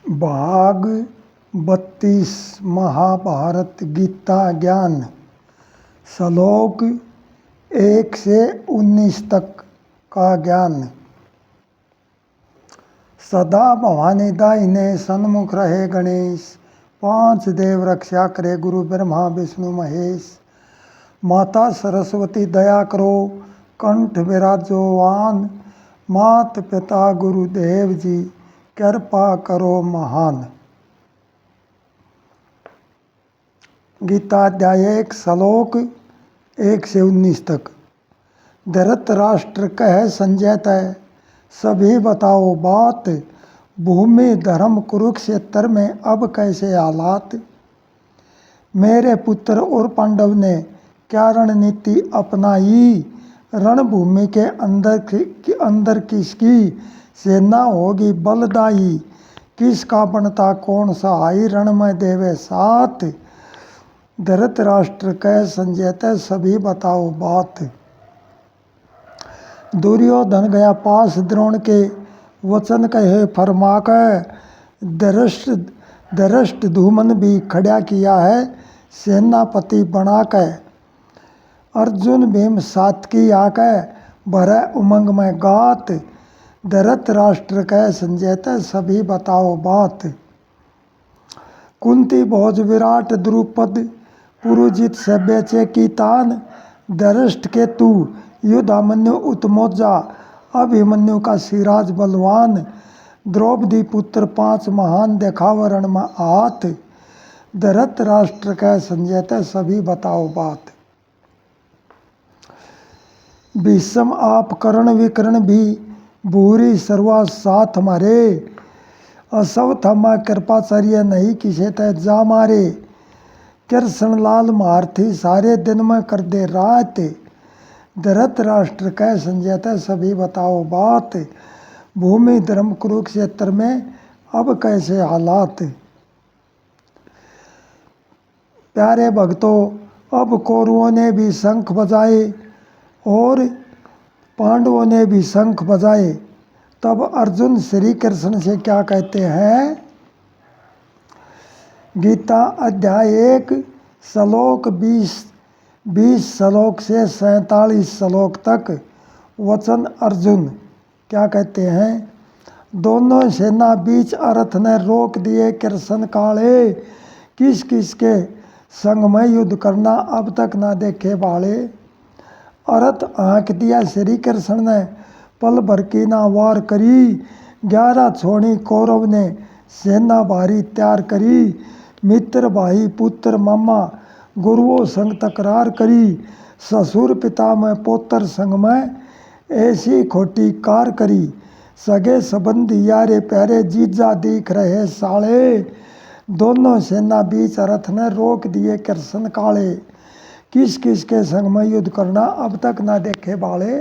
भाग 32 महाभारत गीता ज्ञान श्लोक 1 से 19 तक का ज्ञान। सदा भवानी दाहिने सन्मुख रहे गणेश, 5 देव रक्षा करे गुरु ब्रह्मा विष्णु महेश। माता सरस्वती दया करो कंठ विराजोवान, मात पिता गुरुदेव जी कृपा करो महान। गीता अध्याय 1 श्लोक 1 से 19 तक। धृतराष्ट्र कह संजय तय, सभी बताओ बात, भूमि धर्म कुरुक्षेत्र में अब कैसे हालात। मेरे पुत्र और पांडव ने क्या रणनीति अपनाई, रणभूमि के अंदर किसकी सेना होगी बलदाई, किसका बनता कौन सहाय रण में देवे साथ। धृतराष्ट्र कह संजय तय, सभी बताओ बात। दुर्योधन गया पास द्रोण के, वचन कहे फरमाकर, धृष्ट धूमन भी खड़ा किया है सेनापति बनाकर। अर्जुन भीम सात्की आकर भरे उमंग में गात, धृतराष्ट्र कह संजय तय, सभी बताओ बात। कुंती भोज विराट द्रुपद, पुरुजित से बेचे की तान, धृष्ट के तू युधामन्यु उत्मोजा, अभिमन्यु का सिराज बलवान। द्रौपदी पुत्र 5 महान देखाव रण में हाथ, धृतराष्ट्र कह संजय तय, सभी बताओ बात। भीष्म आप कर्ण विकर्ण भी, भूरी सर्वा साथ हमारे, असवथमा कृपाचार्य नहीं किसे तय जा मारे। कृष्ण लाल मारथी सारे दिन में कर दे रात, धृतराष्ट्र कह संजय तय, सभी बताओ बात। भूमि धर्म कुरुक्षेत्र में अब कैसे हालात। प्यारे भक्तों, अब कौरवों ने भी शंख बजाए और पांडवों ने भी शंख बजाए। तब अर्जुन श्री कृष्ण से क्या कहते हैं। गीता अध्याय 1 श्लोक 20 श्लोक से 47 श्लोक तक। वचन अर्जुन क्या कहते हैं। दोनों सेना बीच अर्थ ने रोक दिए कृष्ण काले, किस किस के संग में युद्ध करना अब तक ना देखे बाले। अर्थ आंक दिया श्री कृष्ण ने पल भर की ना वार करी, 11 छोड़ी कौरव ने सेना भारी तैयार करी। मित्र भाई पुत्र मामा गुरुओं संग तकरार करी, ससुर पिता में पोतर संग में ऐसी खोटी कार करी। सगे संबंधी यारे प्यारे जीजा दिख रहे साले, दोनों सेना बीच रथ ने रोक दिए कृष्ण काले, किस किस के संग में युद्ध करना अब तक ना देखे बाले।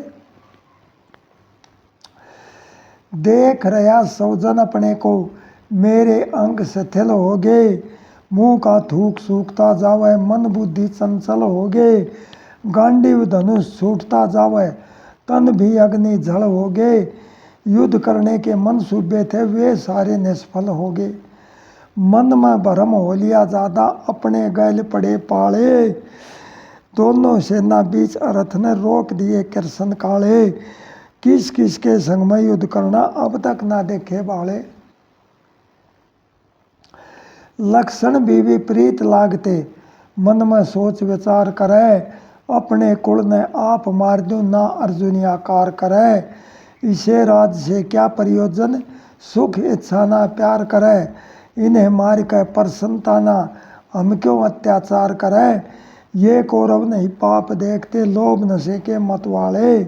देख रहा सौजन अपने को, मेरे अंग शिथिल हो गए। मुंह का थूक सूखता जावे, मन बुद्धि चंचल हो गए। गांडीव धनुष छूटता जावे, तन भी अग्नि जल हो गए। युद्ध करने के मनसूबे थे वे सारे निष्फल हो गए। मन में भरम हो लिया ज्यादा, अपने गैल पड़े पाले। दोनों सेना बीच रथ ने रोक दिए कृष्ण काले, किस किस के संग में युद्ध करना अब तक ना देखे बाले। लक्षण भी विपरीत लागते, मन में सोच विचार करे। अपने कुल ने आप मार दो ना अर्जुन आकार करे। इसे राज से क्या प्रयोजन, सुख इच्छा ना प्यार करे। इन्हें मार कर प्रसन्नता ना हम क्यों अत्याचार करे। ये कौरव नहीं पाप देखते, लोभ नशे के मत वाले।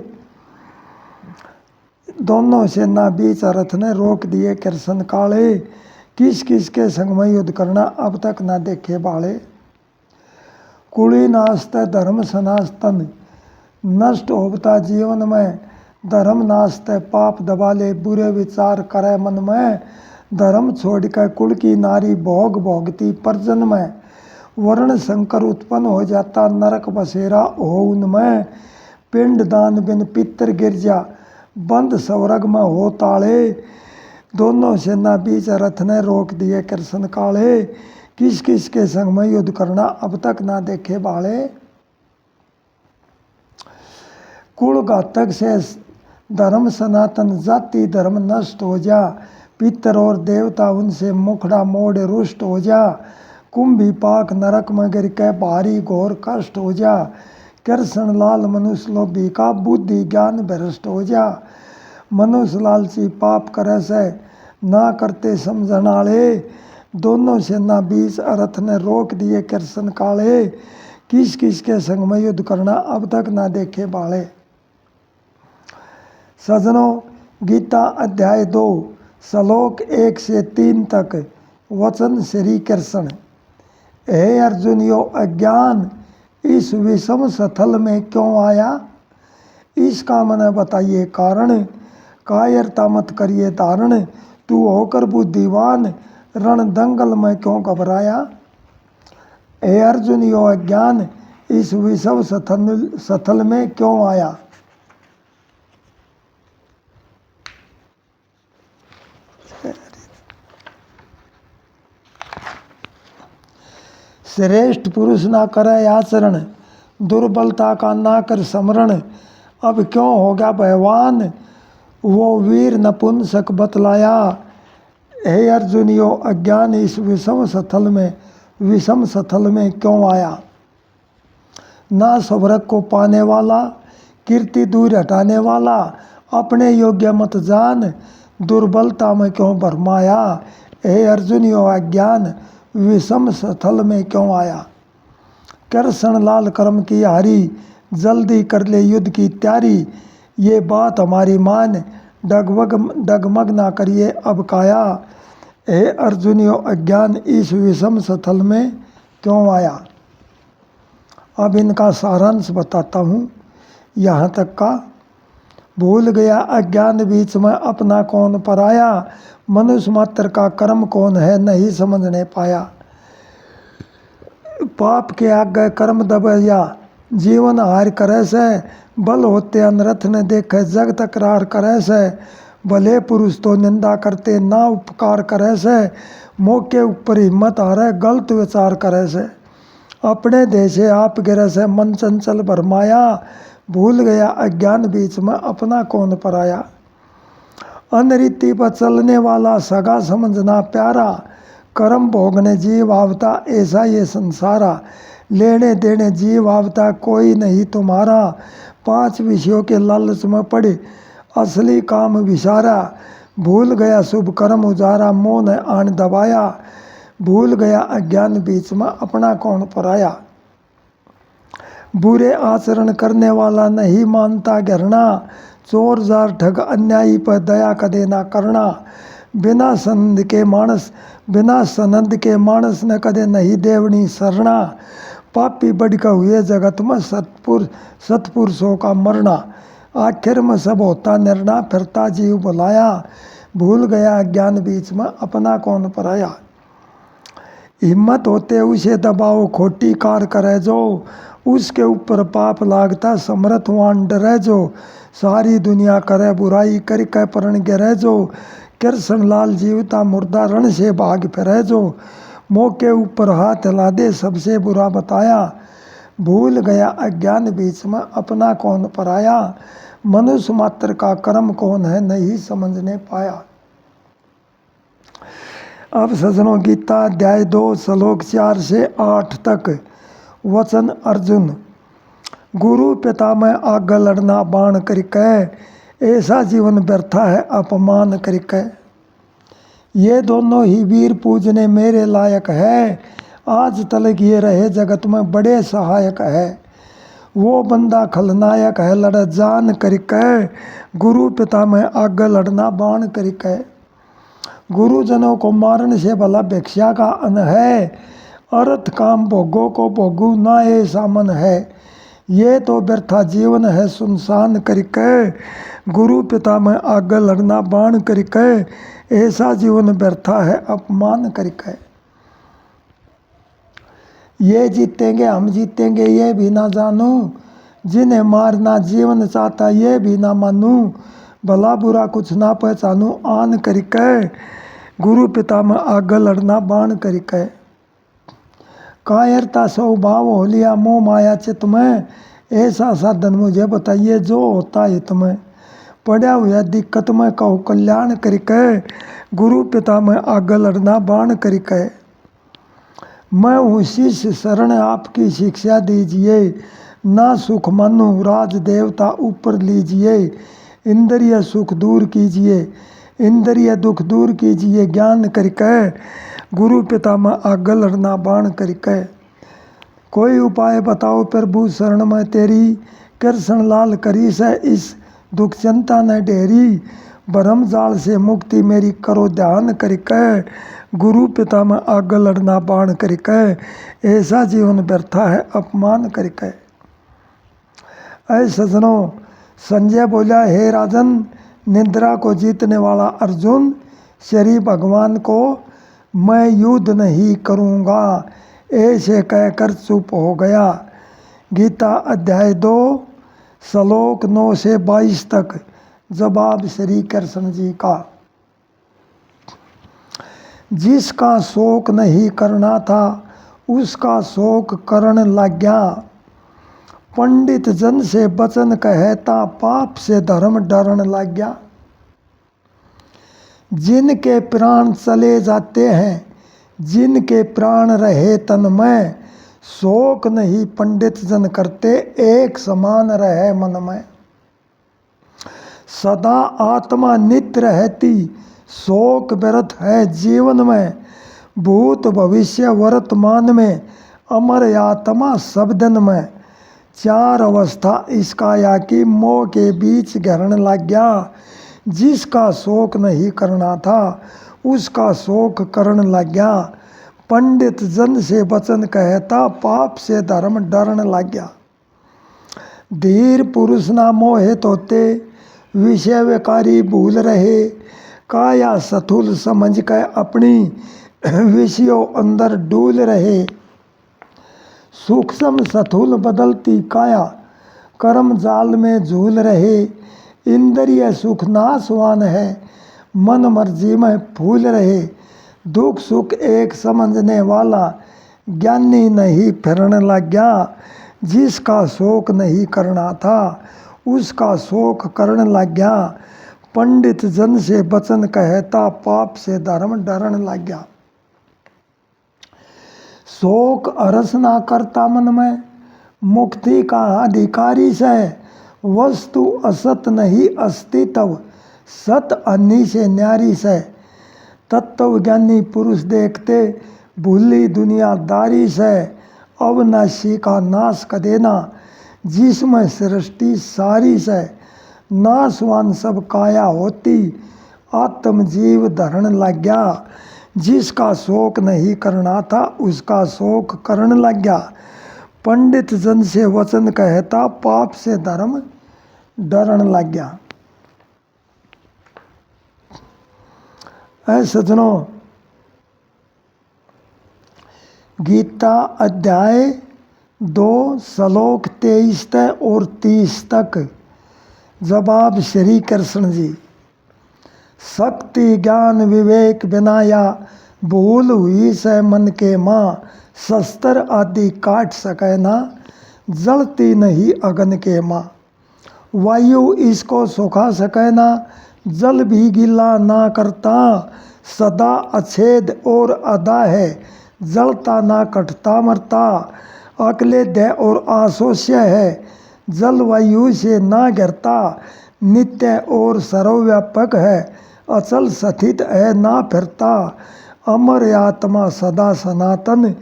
दोनों सेना बीच रथ ने रोक दिए कृष्ण काले, किस किस के संग में युद्ध करना अब तक ना देखे बाले। कुली नास्त धर्म सनातन, नष्ट होता जीवन में। धर्म नास्त पाप दबाले, बुरे विचार करे मन में। धर्म छोड़कर कुल की नारी भोग भोगती परजन में। वर्ण संकर उत्पन्न हो जाता, नरक बसेरा हो उनमें। पिंड दान बिन पितर गिरजा, बंद स्वर्ग में हो ताले। दोनों सेना बीच रथ ने रोक दिए कृष्ण काले, किस किस के संग में युद्ध करना अब तक ना देखे बाले। कुल घातक से धर्म सनातन, जाति धर्म नष्ट हो जा, पितर और देवता उनसे मुखड़ा मोड़ रुष्ट हो जा, कुंभी पाक नरक में गिर के भारी घोर कष्ट हो जा, कृष्ण लाल मनुष्य लोभी का बुद्धि ज्ञान भ्रष्ट हो जा, मनुष्य लालची पाप करे से ना करते समझन आले, दोनों सेना बीच रथ ने रोक दिए कृष्ण काले, किस किस के संग में युद्ध करना अब तक ना देखे बाले। सजनों, गीता अध्याय 2 श्लोक 1 से 3 तक वचन श्री कृष्ण। हे अर्जुन, यो अज्ञान इस विषम स्थल में क्यों आया, इसका मन बताइए कारण, कायरता मत करिए धारण, तू होकर बुद्धिवान रण दंगल में क्यों घबराया। हे अर्जुन, यो अज्ञान इस विषम स्थल में क्यों आया। श्रेष्ठ पुरुष ना करे आचरण, दुर्बलता का ना कर समरण, अब क्यों होगा भयवान, वो वीर नपुंसक बतलाया। हे अर्जुन, यो अज्ञान इस विषम स्थल में क्यों आया। ना स्वरक को पाने वाला, कीर्ति दूर हटाने वाला, अपने योग्य मत जान, दुर्बलता में क्यों भरमाया। हे अर्जुन, यो अज्ञान विषम स्थल में क्यों आया। कृष्ण लाल कर्म की हारी, जल्दी कर ले युद्ध की तैयारी, ये बात हमारी मान, डगमग ना करिए अब काया। हे अर्जुन, यो अज्ञान इस विषम स्थल में क्यों आया। अब इनका सारांश बताता हूँ। यहाँ तक का भूल गया अज्ञान बीच में अपना कौन पराया, मनुष्य मात्र का कर्म कौन है नहीं समझने पाया। पाप के आगे कर्म दबया, जीवन हार करे से, बल होते अनरथ ने देखे जग तकरार करे से, भले पुरुष तो निंदा करते ना उपकार करे से, मौके ऊपर हिम्मत हारे गलत विचार करे से, अपने देशे आप गिरे से मन चंचल भरमाया, भूल गया अज्ञान बीच में अपना कौन पराया। अनरीति पर चलने वाला सगा समझना प्यारा, कर्म भोगने जीव आवता ऐसा ये संसारा, लेने देने जीव आवता कोई नहीं तुम्हारा, 5 विषयों के लालच में पड़े असली काम विसारा, भूल गया शुभ कर्म उजारा मोह ने आन दबाया, भूल गया अज्ञान बीच में अपना कौन पराया। बुरे आचरण करने वाला नहीं मानता घृणा, चोर जार ठग अन्यायी पर दया कदे ना करना, बिना सनंद के मानस ने कदे नहीं देवनी शरणा, पापी बढ़कर हुए जगत में सत्पुरुषों का मरना, आखिर में सब होता निर्णय फिरता जीव बुलाया, भूल गया अज्ञान बीच में अपना कौन पराया। हिम्मत होते उसे दबाओ खोटी कार करे जो, उसके ऊपर पाप लागता समर्थवान डरे जो, सारी दुनिया करे बुराई करके परण गिरे जो, कृष्ण लाल जीवता मुर्दा रण से भाग फिरे जो, मौके ऊपर हाथ हिला दे सबसे बुरा बताया, भूल गया अज्ञान बीच में अपना कौन पराया, मनुष्य मात्र का कर्म कौन है नहीं समझने पाया। अब सजनों, गीता अध्याय 2 श्लोक 4 से 8 तक वचन अर्जुन। गुरु पिता में आग लड़ना बाण करके, ऐसा जीवन व्यर्था है अपमान करके, ये दोनों ही वीर पूजने मेरे लायक है, आज तलक ये रहे जगत में बड़े सहायक है, वो बंदा खलनायक है लड़ जान करके, गुरु पिता में आग लड़ना बाण करके, गुरुजनों को मारने से भला भिक्षा का अन्न है, अर्थ काम भोगों को भोगू ना ऐसा मन है, ये तो व्यर्था जीवन है सुनसान करके, गुरु पिता में आग लड़ना बाण करके, ऐसा जीवन व्यर्था है अपमान करके। ये जीतेंगे हम जीतेंगे ये भी ना जानूं, जिन्हें मारना जीवन चाहता ये भी ना मानूं, भला बुरा कुछ ना पहचानू आन करिकै, गुरु पिता में आग लड़ना बाण करिकै। कायरता स्वभाव हो लिया मोह माया चित में, ऐसा साधन मुझे बताइए जो होता हित में। पड़ा हुआ दिक्कत में कहो कल्याण करिकै, गुरु पिता में आग लड़ना बाण करिकै। मैं हूँ शिष्य शरण आपकी शिक्षा दीजिए, ना सुख मानू राज देवता ऊपर लीजिए। इंद्रिय सुख दूर कीजिए, इंद्रिय दुख दूर कीजिए ज्ञान करिकै, गुरु पिता में आग लड़ना बाण करिकै। कोई उपाय बताओ प्रभु शरण में तेरी, कृष्ण लाल करी से इस दुख चिंता न ढेरी। भरम जाल से मुक्ति मेरी करो ध्यान करिकै, गुरु पिता में आग लड़ना बाण करिकै। ऐसा जीवन व्यर्था है अपमान करिकै। ऐ सजनों, संजय बोला हे राजन, निद्रा को जीतने वाला अर्जुन श्री भगवान को मैं युद्ध नहीं करूँगा ऐसे कहकर चुप हो गया। गीता अध्याय 2 श्लोक 9 से 22 तक। जवाब श्री कृष्ण जी का। जिसका शोक नहीं करना था उसका शोक करने लग गया। पंडित जन से वचन कहता पाप से धर्म डरने लग गया। जिनके प्राण चले जाते हैं, जिनके प्राण रहे तन में, शोक नहीं पंडित जन करते एक समान रहे मन में। सदा आत्मा नित्य रहती, शोक व्यर्थ है जीवन में। भूत भविष्य वर्तमान में, अमर आत्मा सब दिन में। चार अवस्था इसका या कि मोह के बीच घेरने लग गया। जिसका शोक नहीं करना था उसका शोक करने लग गया। पंडित जन से वचन कहता पाप से धर्म डरने लग गया। धीर पुरुष ना मोहित होते, विषय विकारी भूल रहे। काया सथुल समझ कर अपनी विषयों अंदर डूल रहे। सूक्ष्म सथुल बदलती काया, कर्म जाल में झूल रहे। इंद्रिय सुख नाशवान है, मन मर्जी में फूल रहे। दुख सुख एक समझने वाला, ज्ञानी नहीं फिरने लग गया। जिसका शोक नहीं करना था उसका शोक करने लग गया। पंडित जन से वचन कहता पाप से धर्म डरने लग गया। शोक अरस ना करता मन में, मुक्ति का अधिकारी से। वस्तु असत नहीं अस्तित्व, सत अन्नी से न्यारी से। तत्वज्ञानी पुरुष देखते भूली दुनियादारी से। अविनाशी का नाश कर देना, जिसमें सृष्टि सारी से। नाशवान सब काया होती, आत्म जीव धरण लग गया। जिसका शोक नहीं करना था उसका शोक करने लग गया। पंडित जन से वचन कहता पाप से धर्म डरने लग गया। ऐ सजनों, गीता अध्याय 2 श्लोक 23 और 30 तक। जवाब श्री कृष्ण जी। शक्ति ज्ञान विवेक बिनाया, भूल हुई से मन के माँ। शस्त्र आदि काट सके ना, जलती नहीं अग्नि के माँ। वायु इसको सुखा सके ना, जल भी गिला ना करता। सदा अछेद और अदा है, जलता ना कटता मरता। अकले दे और आशोष्य है, जलवायु से ना गिरता। नित्य और सर्वव्यापक है, अचल स्थित है ना फिरता। अमर आत्मा सदा सनातन,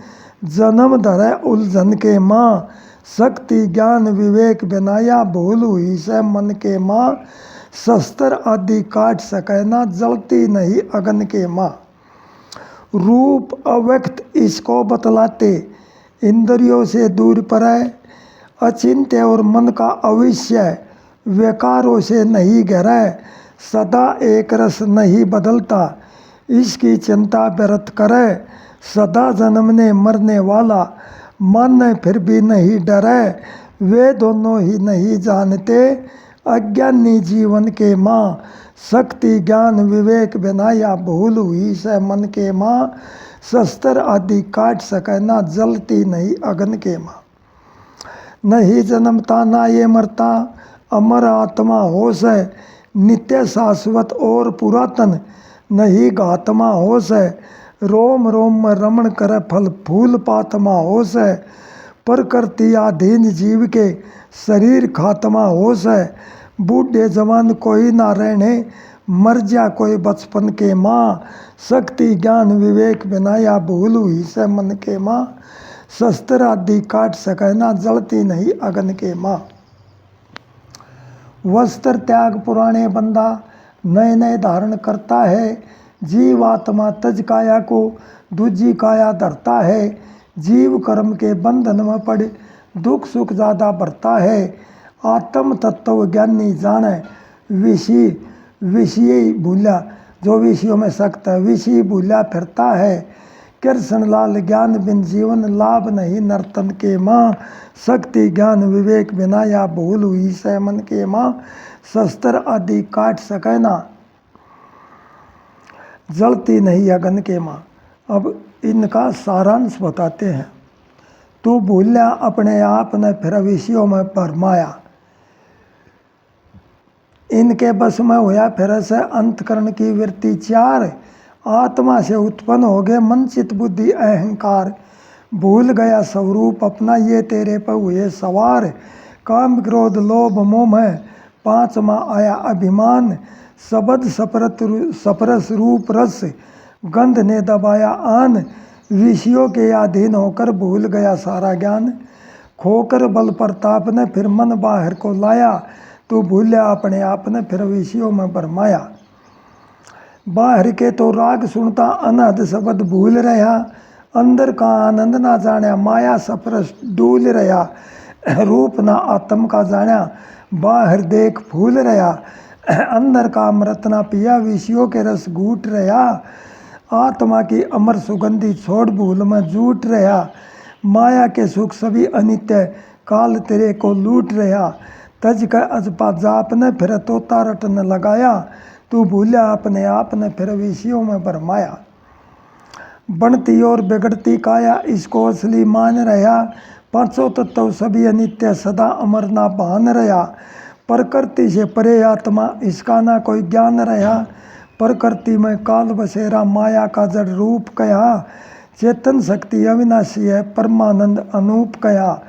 जन्म धरे उलझन के माँ। शक्ति ज्ञान विवेक बिनाया, भूल हुई से मन के माँ। शस्त्र आदि काट सके ना, जलती नहीं अग्नि के माँ। रूप अव्यक्त इसको बतलाते, इंद्रियों से दूर पर है। अचिंत्य और मन का अविष्य, विकारों से नहीं घिरे। सदा एक रस नहीं बदलता, इसकी चिंता व्यर्थ करे। सदा जन्मने मरने वाला, माने फिर भी नहीं डरे। वे दोनों ही नहीं जानते, अज्ञानी जीवन के माँ, शक्ति ज्ञान विवेक बनाया, भूल हुई से मन के माँ, शस्त्र आदि काट सके ना, जलती नहीं अग्नि के माँ। नहीं जन्मता ना ये मरता, अमर आत्मा होश है, नित्य शाश्वत और पुरातन, नहीं घातमा होश है, रोम रोम में रमण करे फल फूल पातमा होश है, प्रकृति अधीन जीव के शरीर खात्मा होश है, बूढ़े जवान कोई ना रहने, मर जा कोई बचपन के माँ, शक्ति ज्ञान विवेक बनाया, भूल हुई से मन के माँ, शस्त्र आदि काट सके ना, जलती नहीं अग्नि के माँ। वस्त्र त्याग पुराने बंदा, नए नए धारण करता है, जीव आत्मा तज काया को दूजी काया धरता है, जीव कर्म के बंधन में पड़ दुख सुख ज़्यादा बढ़ता है, आत्म तत्व ज्ञानी जाने, विषय भूला, जो विषयों में सख्त है, विषय भूला फिरता है, कृष्ण लाल ज्ञान बिन जीवन लाभ नहीं, नर्तन के माँ, शक्ति ज्ञान विवेक बनाया, भूल हुई से मन के माँ, शस्त्र आदि काट सके ना, जलती नहीं अग्नि के माँ। अब इनका सारांश बताते हैं। तू भूल्या अपने आप ने फिर विषयों में भरमाया, इनके बस में होया फिर से अंतकरण की वृत्ति चार, आत्मा से उत्पन्न हो गए मन चित बुद्धि अहंकार, भूल गया स्वरूप अपना ये तेरे पर हुए सवार, काम क्रोध लोभ मोह है, पांचवा आया अभिमान, शब्द सपरस रूप रस गंध ने दबाया आन, विषयों के अधीन होकर भूल गया सारा ज्ञान, खोकर बल प्रताप ने फिर मन बाहर को लाया, तू भूल्या अपने आप ने फिर विषयों में भरमाया, बाहर के तो राग सुनता अनहद शब्द भूल रहा, अंदर का आनंद ना जाना माया सपरस डूल रहा, रूप ना आत्म का जाना बाहर देख फूल रहा, अंदर का अमृत ना पिया विषयों के रस घूट रहा, आत्मा की अमर सुगंधी छोड़ भूल में जूट रहा, माया के सुख सभी अनित्य काल तेरे को लूट रहा, तज का अजपा जाप ने फिर तोता रटन लगाया, तू भूल्या अपने आप ने फिर विषयों में भरमाया, बनती और बिगड़ती काया इसको असली मान रहा, पांचों तत्व सभी अनित्य सदा अमर ना भान रहा, प्रकृति से परे आत्मा इसका ना कोई ज्ञान रहा, प्रकृति में काल बसेरा माया का जड़ रूप कया, चेतन शक्ति अविनाशी है परमानंद अनूप कया,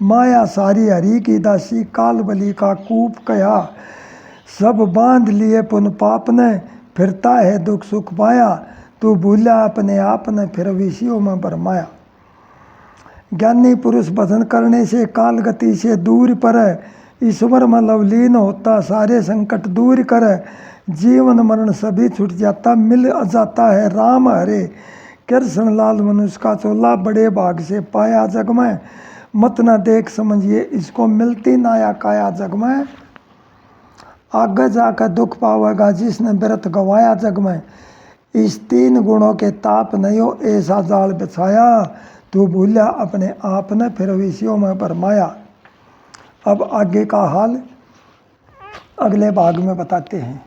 माया सारी हरि की दासी काल बलि का कूप कया, सब बांध लिए पुन पाप ने फिरता है दुख सुख पाया, तू भूला अपने आप ने फिर विषयों में भरमाया। ज्ञानी पुरुष भजन करने से काल गति से दूर पर ईश्वर में लवलीन होता, सारे संकट दूर कर, जीवन मरण सभी छूट जाता, मिल जाता है राम हरे, कृष्ण लाल मनुष्य का चोला बड़े भाग से पाया जग में, मत ना देख समझिए इसको मिलती नाया काया जग में, आगे जाकर दुख पावेगा जिसने व्रत गवाया जग में, इस तीन गुणों के ताप नहीं हो ऐसा जाल बिछाया, तू भूला अपने आप ने फिर विषयों में भरमाया। अब आगे का हाल अगले भाग में बताते हैं।